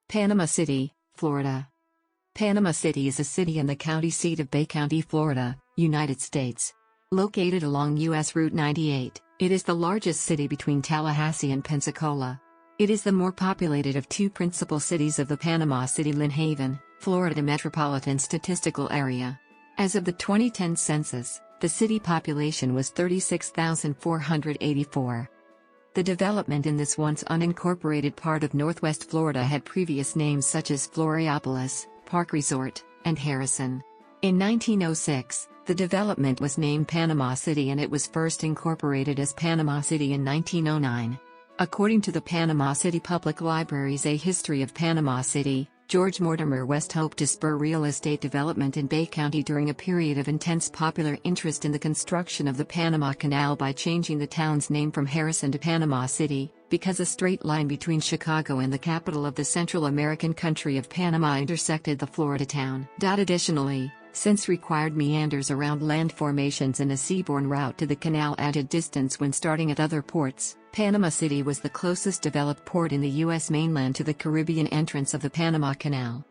Panama City, Florida. Panama City is a city and the county seat of Bay County, Florida, United States. Located along U.S. Route 98, it is the largest city between Tallahassee and Pensacola. It is the more populated of two principal cities of the Panama City-Lynn Haven, Florida Metropolitan Statistical Area. As of the 2010 census, the city population was 36,484. The development in this once unincorporated part of Northwest Florida had previous names such as Florianopolis, Park Resort, and Harrison. In 1906, the development was named Panama City and it was first incorporated as Panama City in 1909. According to the Panama City Public Library's A History of Panama City, George Mortimer West hoped to spur real estate development in Bay County during a period of intense popular interest in the construction of the Panama Canal by changing the town's name from Harrison to Panama City, because a straight line between Chicago and the capital of the Central American country of Panama intersected the Florida town. Additionally, since required meanders around land formations and a seaborne route to the canal added distance when starting at other ports, Panama City was the closest developed port in the U.S. mainland to the Caribbean entrance of the Panama Canal.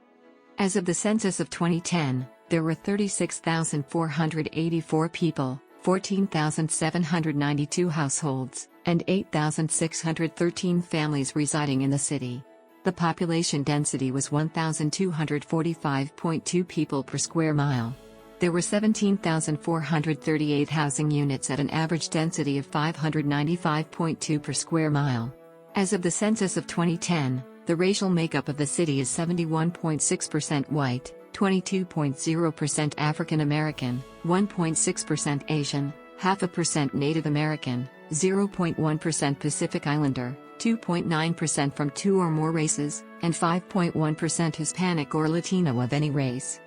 As of the census of 2010, there were 36,484 people, 14,792 households, and 8,613 families residing in the city. The population density was 1,245.2 people per square mile. There were 17,438 housing units at an average density of 595.2 per square mile. As of the census of 2010, the racial makeup of the city is 71.6% white, 22.0% African American, 1.6% Asian, 0.5% Native American, 0.1% Pacific Islander, 2.9% from two or more races, and 5.1% Hispanic or Latino of any race.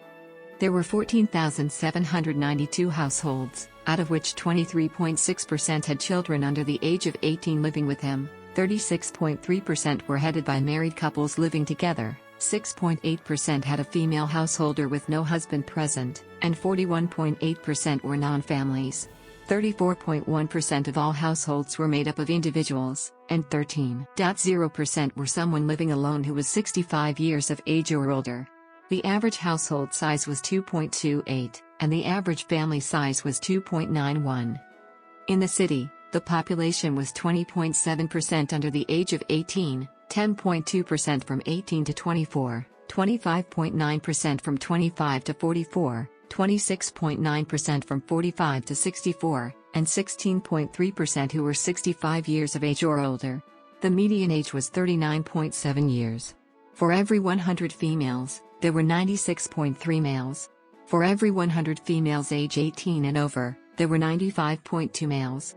There were 14,792 households, out of which 23.6% had children under the age of 18 living with them, 36.3% were headed by married couples living together, 6.8% had a female householder with no husband present, and 41.8% were non-families. 34.1% of all households were made up of individuals, and 13.0% were someone living alone who was 65 years of age or older. The average household size was 2.28, and the average family size was 2.91. In the city, the population was 20.7% under the age of 18, 10.2% from 18 to 24, 25.9% from 25 to 44, 26.9% from 45 to 64, and 16.3% who were 65 years of age or older. The median age was 39.7 years. For every 100 females, there were 96.3 males. For every 100 females age 18 and over, there were 95.2 males.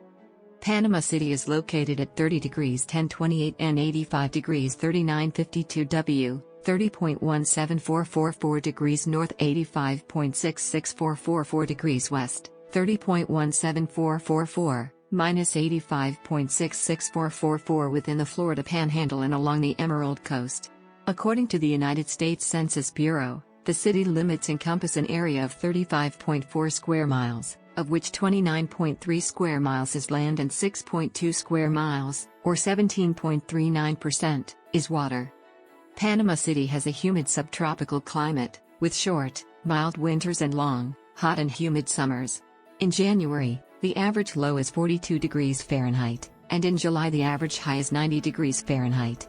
Panama City is located at 30 degrees 1028 N 85 degrees 3952 W, 30.17444 degrees north 85.66444 degrees west, 30.17444, minus 85.66444 within the Florida Panhandle and along the Emerald Coast. According to the United States Census Bureau, the city limits encompass an area of 35.4 square miles, of which 29.3 square miles is land and 6.2 square miles, or 17.39%, is water. Panama City has a humid subtropical climate, with short, mild winters and long, hot and humid summers. In January, the average low is 42 degrees Fahrenheit, and in July the average high is 90 degrees Fahrenheit.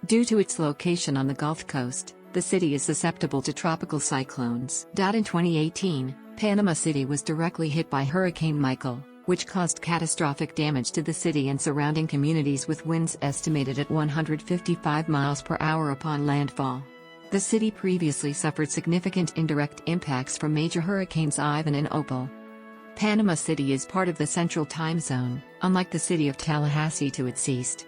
Due to its location on the Gulf Coast, the city is susceptible to tropical cyclones. In 2018, Panama City was directly hit by Hurricane Michael, which caused catastrophic damage to the city and surrounding communities with winds estimated at 155 miles per hour upon landfall. The city previously suffered significant indirect impacts from major hurricanes Ivan and Opal. Panama City is part of the Central Time Zone, unlike the city of Tallahassee to its east.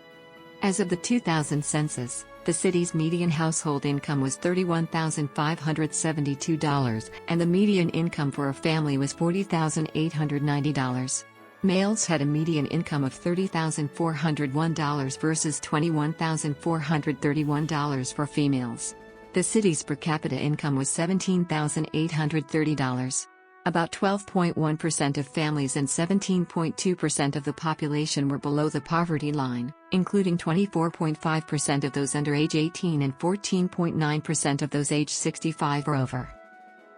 As of the 2000 census, the city's median household income was $31,572, and the median income for a family was $40,890. Males had a median income of $30,401 versus $21,431 for females. The city's per capita income was $17,830. About 12.1% of families and 17.2% of the population were below the poverty line, including 24.5% of those under age 18 and 14.9% of those age 65 or over.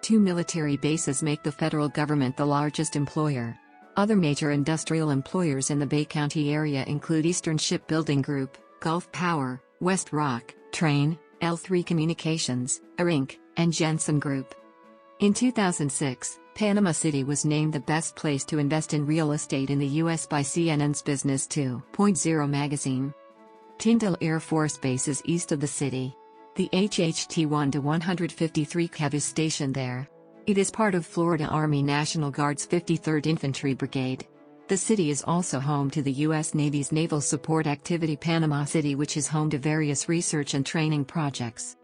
2 military bases make the federal government the largest employer. Other major industrial employers in the Bay County area include Eastern Shipbuilding Group, Gulf Power, West Rock, Train, L3 Communications, Inc., and Jensen Group. In 2006, Panama City was named the best place to invest in real estate in the U.S. by CNN's Business 2.0 magazine. Tyndall Air Force Base is east of the city. The HHT-1-153 CAV is stationed there. It is part of Florida Army National Guard's 53rd Infantry Brigade. The city is also home to the U.S. Navy's Naval Support Activity Panama City, which is home to various research and training projects.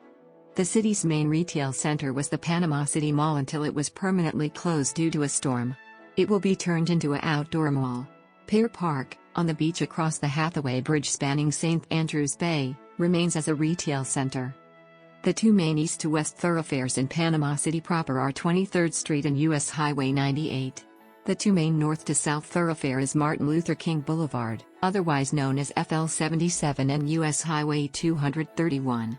The city's main retail center was the Panama City Mall until it was permanently closed due to a storm. It will be turned into an outdoor mall. Pier Park, on the beach across the Hathaway Bridge spanning St. Andrews Bay, remains as a retail center. The two main east-to-west thoroughfares in Panama City proper are 23rd Street and U.S. Highway 98. The two main north-to-south thoroughfare is Martin Luther King Boulevard, otherwise known as FL 77, and U.S. Highway 231.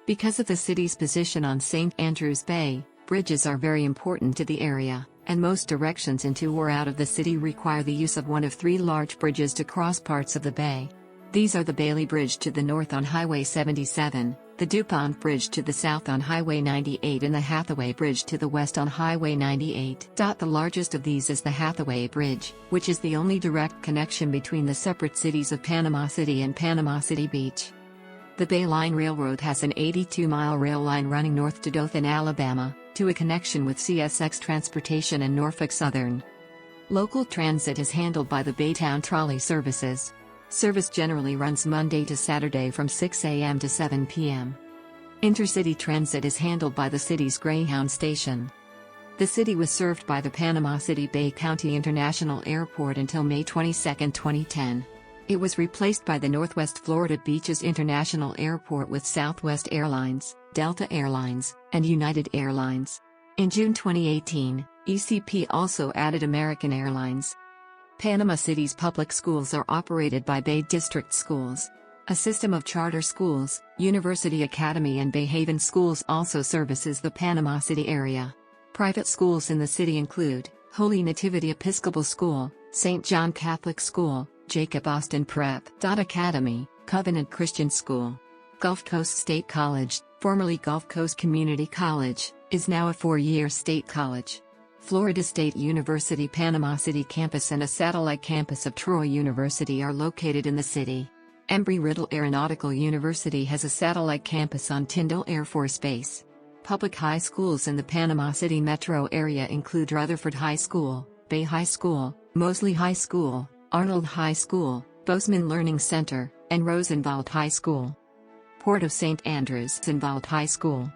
Because of the city's position on St. Andrews Bay, bridges are very important to the area, and most directions into or out of the city require the use of one of 3 large bridges to cross parts of the bay. These are the Bailey Bridge to the north on Highway 77, the DuPont Bridge to the south on Highway 98, and the Hathaway Bridge to the west on Highway 98. The largest of these is the Hathaway Bridge, which is the only direct connection between the separate cities of Panama City and Panama City Beach. The Bay Line Railroad has an 82-mile rail line running north to Dothan, Alabama, to a connection with CSX Transportation and Norfolk Southern. Local transit is handled by the Baytown Trolley Services. Service generally runs Monday to Saturday from 6 a.m. to 7 p.m. Intercity transit is handled by the city's Greyhound station. The city was served by the Panama City-Bay County International Airport until May 22, 2010. It was replaced by the Northwest Florida Beaches International Airport with Southwest Airlines, Delta Airlines, and United Airlines. In June 2018, ECP also added American Airlines. Panama City's public schools are operated by Bay District Schools. A system of charter schools, University Academy and Bay Haven Schools also services the Panama City area. Private schools in the city include Holy Nativity Episcopal School, St. John Catholic School, Jacob Austin Prep. Academy, Covenant Christian School. Gulf Coast State College, formerly Gulf Coast Community College, is now a 4-year state college. Florida State University Panama City campus and a satellite campus of Troy University are located in the city. Embry-Riddle Aeronautical University has a satellite campus on Tyndall Air Force Base. Public high schools in the Panama City metro area include Rutherford High School, Bay High School, Mosley High School, Arnold High School, Bozeman Learning Center, and Rosenwald High School. Port of St. Andrews Rosenwald High School.